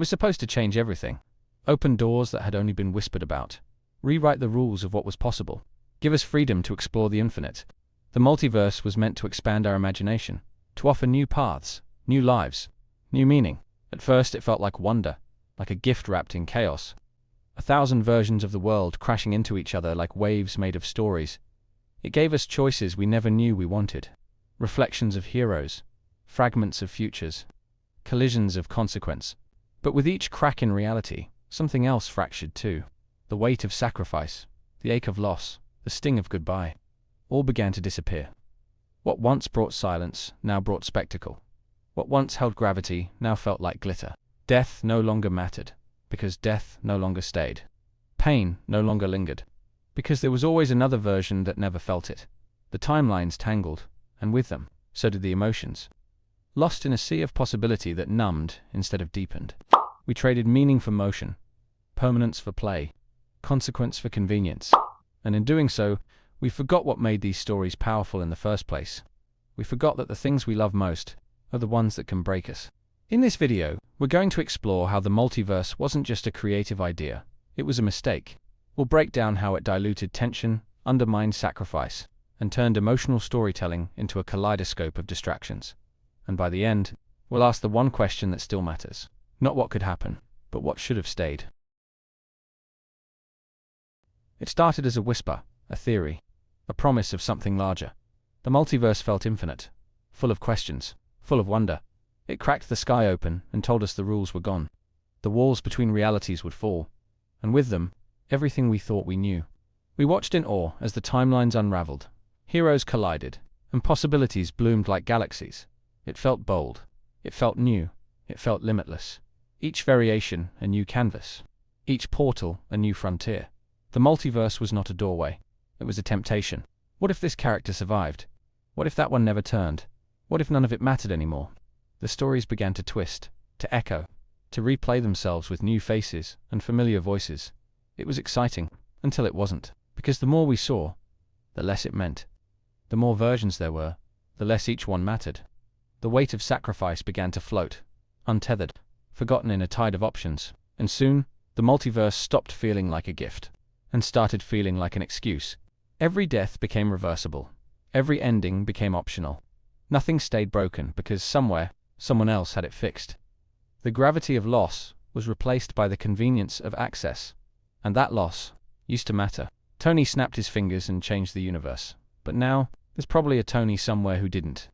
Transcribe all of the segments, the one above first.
was supposed to change everything. Open doors that had only been whispered about. Rewrite the rules of what was possible. Give us freedom to explore the infinite. The multiverse was meant to expand our imagination, to offer new paths, new lives, new meaning. At first it felt like wonder, like a gift wrapped in chaos. 1,000 versions of the world crashing into each other like waves made of stories. It gave us choices we never knew we wanted. Reflections of heroes, fragments of futures, collisions of consequence. But with each crack in reality, something else fractured too. The weight of sacrifice, the ache of loss, the sting of goodbye, all began to disappear. What once brought silence now brought spectacle. What once held gravity now felt like glitter. Death no longer mattered, because death no longer stayed. Pain no longer lingered, because there was always another version that never felt it. The timelines tangled, and with them, so did the emotions. Lost in a sea of possibility that numbed instead of deepened. We traded meaning for motion, permanence for play, consequence for convenience. And in doing so, we forgot what made these stories powerful in the first place. We forgot that the things we love most are the ones that can break us. In this video, we're going to explore how the multiverse wasn't just a creative idea, it was a mistake. We'll break down how it diluted tension, undermined sacrifice, and turned emotional storytelling into a kaleidoscope of distractions. And by the end, we'll ask the one question that still matters. Not what could happen, but what should have stayed. It started as a whisper, a theory, a promise of something larger. The multiverse felt infinite, full of questions, full of wonder. It cracked the sky open and told us the rules were gone. The walls between realities would fall, and with them, everything we thought we knew. We watched in awe as the timelines unraveled. Heroes collided, and possibilities bloomed like galaxies. It felt bold. It felt new. It felt limitless. Each variation a new canvas. Each portal a new frontier. The multiverse was not a doorway. It was a temptation. What if this character survived? What if that one never turned? What if none of it mattered anymore? The stories began to twist, to echo, to replay themselves with new faces and familiar voices. It was exciting, until it wasn't. Because the more we saw, the less it meant. The more versions there were, the less each one mattered. The weight of sacrifice began to float, untethered, forgotten in a tide of options. And soon, the multiverse stopped feeling like a gift, and started feeling like an excuse. Every death became reversible. Every ending became optional. Nothing stayed broken because somewhere, someone else had it fixed. The gravity of loss was replaced by the convenience of access. And that loss used to matter. Tony snapped his fingers and changed the universe. But now, there's probably a Tony somewhere who didn't.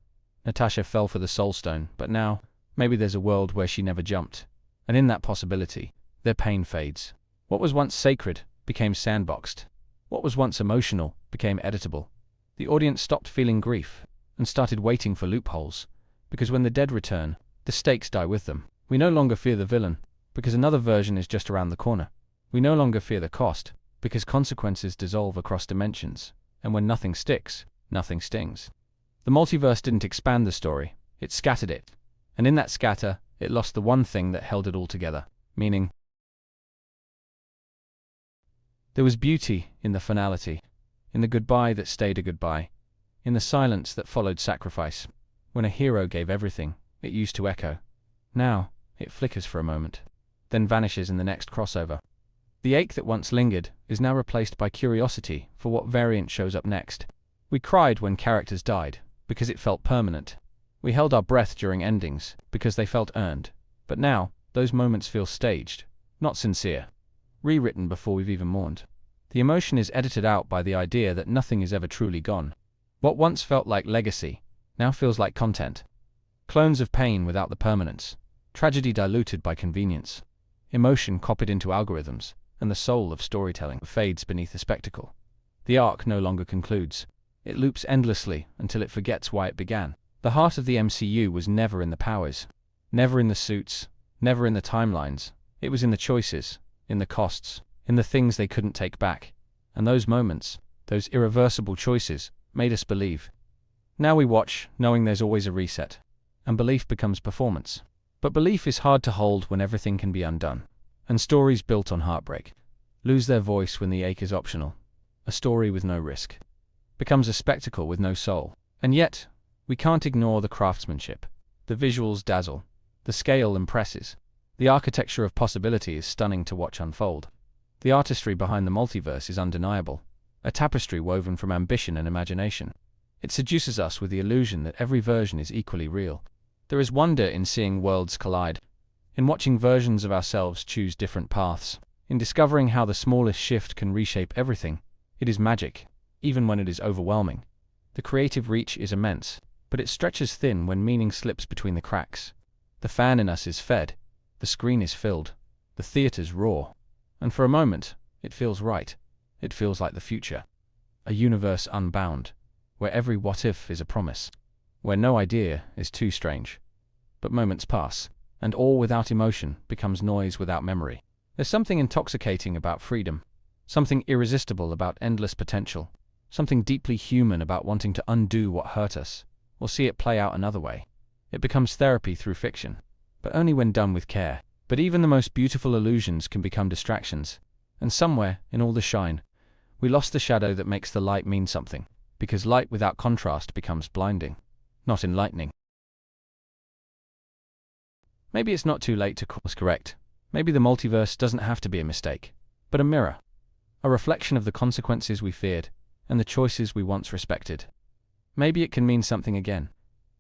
Natasha fell for the Soul Stone, but now, maybe there's a world where she never jumped. And in that possibility, their pain fades. What was once sacred became sandboxed. What was once emotional became editable. The audience stopped feeling grief and started waiting for loopholes, because when the dead return, the stakes die with them. We no longer fear the villain, because another version is just around the corner. We no longer fear the cost, because consequences dissolve across dimensions, and when nothing sticks, nothing stings. The multiverse didn't expand the story, it scattered it, and in that scatter, it lost the one thing that held it all together, meaning. There was beauty in the finality, in the goodbye that stayed a goodbye, in the silence that followed sacrifice. When a hero gave everything, it used to echo. Now, it flickers for a moment, then vanishes in the next crossover. The ache that once lingered is now replaced by curiosity for what variant shows up next. We cried when characters died, because it felt permanent. We held our breath during endings, because they felt earned. But now, those moments feel staged, not sincere. Rewritten before we've even mourned. The emotion is edited out by the idea that nothing is ever truly gone. What once felt like legacy, now feels like content. Clones of pain without the permanence. Tragedy diluted by convenience. Emotion copied into algorithms, and the soul of storytelling fades beneath the spectacle. The arc no longer concludes. It loops endlessly until it forgets why it began. The heart of the MCU was never in the powers, never in the suits, never in the timelines. It was in the choices, in the costs, in the things they couldn't take back. And those moments, those irreversible choices, made us believe. Now we watch, knowing there's always a reset, and belief becomes performance. But belief is hard to hold when everything can be undone. And stories built on heartbreak lose their voice when the ache is optional. A story with no risk becomes a spectacle with no soul. And yet, we can't ignore the craftsmanship. The visuals dazzle. The scale impresses. The architecture of possibility is stunning to watch unfold. The artistry behind the multiverse is undeniable, a tapestry woven from ambition and imagination. It seduces us with the illusion that every version is equally real. There is wonder in seeing worlds collide, in watching versions of ourselves choose different paths, in discovering how the smallest shift can reshape everything. It is magic, even when it is overwhelming. The creative reach is immense, but it stretches thin when meaning slips between the cracks. The fan in us is fed, the screen is filled, the theaters roar, and for a moment, it feels right. It feels like the future. A universe unbound, where every what-if is a promise, where no idea is too strange. But moments pass, and all without emotion becomes noise without memory. There's something intoxicating about freedom, something irresistible about endless potential, something deeply human about wanting to undo what hurt us, or see it play out another way. It becomes therapy through fiction, but only when done with care. But even the most beautiful illusions can become distractions, and somewhere, in all the shine, we lost the shadow that makes the light mean something, because light without contrast becomes blinding, not enlightening. Maybe it's not too late to course correct. Maybe the multiverse doesn't have to be a mistake, but a mirror, a reflection of the consequences we feared and the choices we once respected. Maybe it can mean something again.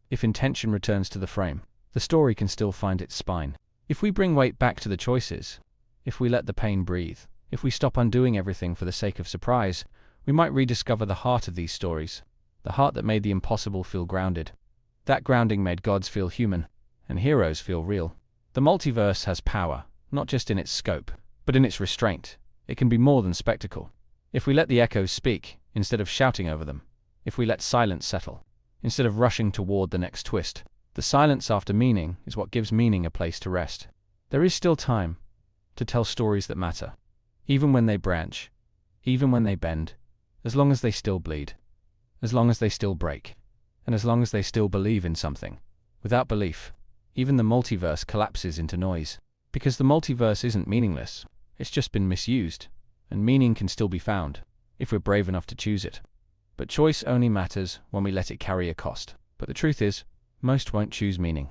If intention returns to the frame, the story can still find its spine. If we bring weight back to the choices, if we let the pain breathe, if we stop undoing everything for the sake of surprise, we might rediscover the heart of these stories, the heart that made the impossible feel grounded. That grounding made gods feel human, and heroes feel real. The multiverse has power, not just in its scope, but in its restraint. It can be more than spectacle. If we let the echoes speak, instead of shouting over them, if we let silence settle, instead of rushing toward the next twist, the silence after meaning is what gives meaning a place to rest. There is still time to tell stories that matter, even when they branch, even when they bend, as long as they still bleed, as long as they still break, and as long as they still believe in something. Without belief, even the multiverse collapses into noise, because the multiverse isn't meaningless, it's just been misused, and meaning can still be found, if we're brave enough to choose it. But choice only matters when we let it carry a cost. But the truth is, most won't choose meaning.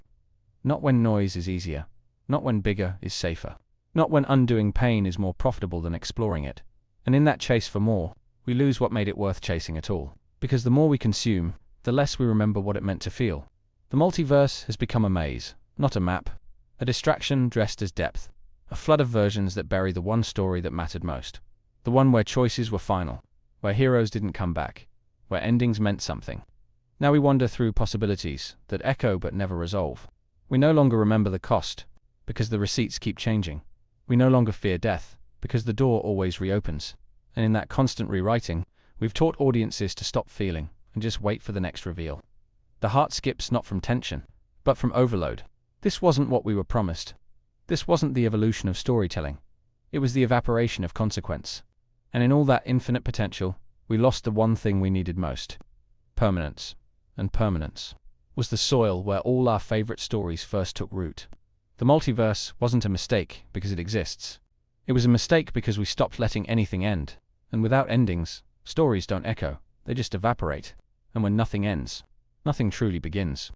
Not when noise is easier, not when bigger is safer, not when undoing pain is more profitable than exploring it. And in that chase for more, we lose what made it worth chasing at all. Because the more we consume, the less we remember what it meant to feel. The multiverse has become a maze, not a map, a distraction dressed as depth, a flood of versions that bury the one story that mattered most, the one where choices were final, where heroes didn't come back, where endings meant something. Now we wander through possibilities that echo but never resolve. We no longer remember the cost, because the receipts keep changing. We no longer fear death, because the door always reopens. And in that constant rewriting, we've taught audiences to stop feeling and just wait for the next reveal. The heart skips not from tension, but from overload. This wasn't what we were promised. This wasn't the evolution of storytelling. It was the evaporation of consequence. And in all that infinite potential, we lost the one thing we needed most: permanence. And permanence was the soil where all our favorite stories first took root. The multiverse wasn't a mistake because it exists. It was a mistake because we stopped letting anything end. And without endings, stories don't echo, they just evaporate. And when nothing ends, nothing truly begins.